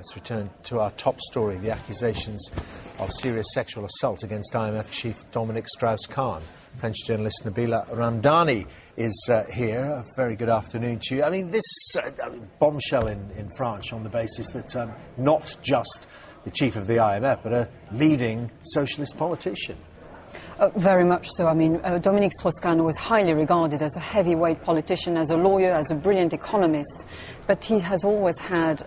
Let's return to our top story, the accusations of serious sexual assault against IMF chief Dominique Strauss-Kahn. French journalist Nabila Ramdani is here. A very good afternoon to you. I mean, this bombshell in France on the basis that not just the chief of the IMF, but a leading socialist politician. Very much so. I mean, Dominique Strauss-Kahn was highly regarded as a heavyweight politician, as a lawyer, as a brilliant economist, but he has always had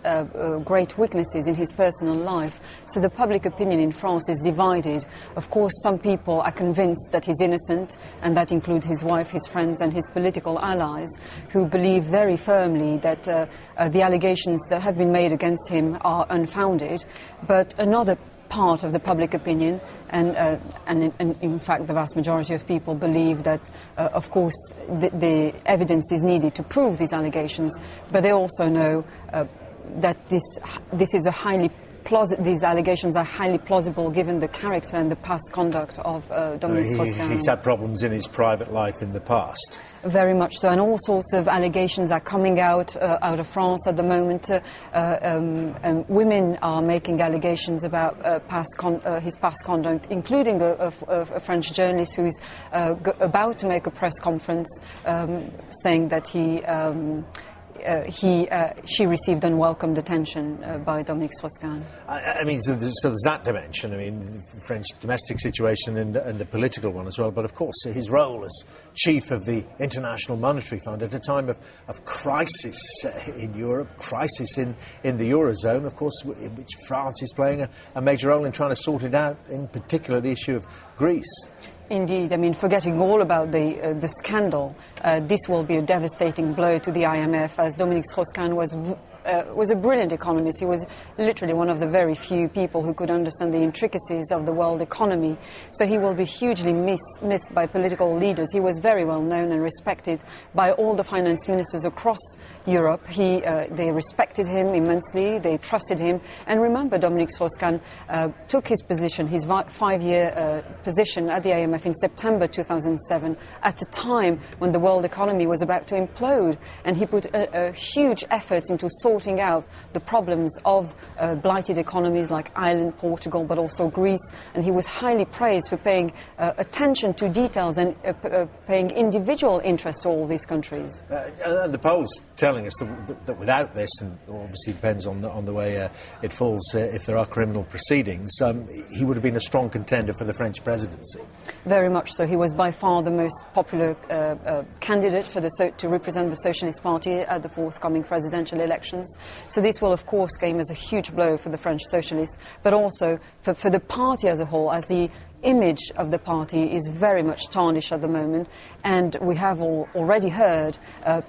great weaknesses in his personal life. So the public opinion in France is divided. Of course, some people are convinced that he's innocent, and that includes his wife, his friends and his political allies, who believe very firmly that the allegations that have been made against him are unfounded. But another part of the public opinion, and in fact the vast majority of people believe that of course the evidence is needed to prove these allegations, but they also know that this is a highly these allegations are highly plausible given the character and the past conduct of Dominique Strauss-Kahn. He's had problems in his private life in the past. Very much so, and all sorts of allegations are coming out of France at the moment. Women are making allegations about his past conduct, including a French journalist who is about to make a press conference saying that she received unwelcome attention by Dominique Strauss-Kahn. I mean, so there's that dimension. I mean, French domestic situation and the political one as well. But of course, his role as chief of the International Monetary Fund at a time of crisis in Europe, crisis in the Eurozone, of course, in which France is playing a major role in trying to sort it out, in particular the issue of Greece. Indeed, I mean, forgetting all about the scandal, this will be a devastating blow to the IMF, as Dominique Strauss-Kahn was a brilliant economist. He was literally one of the very few people who could understand the intricacies of the world economy. So he will be hugely missed by political leaders. He was very well known and respected by all the finance ministers across Europe. They respected him immensely, they trusted him. And remember, Dominique Strauss-Kahn took his position, his five-year position at the IMF in September 2007, at a time when the world economy was about to implode. And he put a huge effort into sorting out the problems of blighted economies like Ireland, Portugal, but also Greece. And he was highly praised for paying attention to details and paying individual interest to all these countries. And the polls telling us that without this, and obviously depends on the way it falls if there are criminal proceedings, he would have been a strong contender for the French presidency. Very much so. He was by far the most popular candidate to represent the Socialist Party at the forthcoming presidential elections. So this will, of course, come as a huge blow for the French socialists, but also for the party as a whole, as the image of the party is very much tarnished at the moment. And we have already heard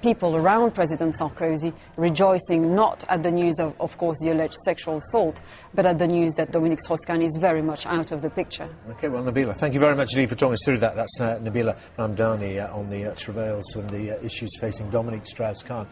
people around President Sarkozy rejoicing not at the news of course, the alleged sexual assault, but at the news that Dominique Strauss-Kahn is very much out of the picture. OK, well, Nabila, thank you very much indeed for talking us through that. That's Nabila Ramdani on the travails and the issues facing Dominique Strauss-Kahn.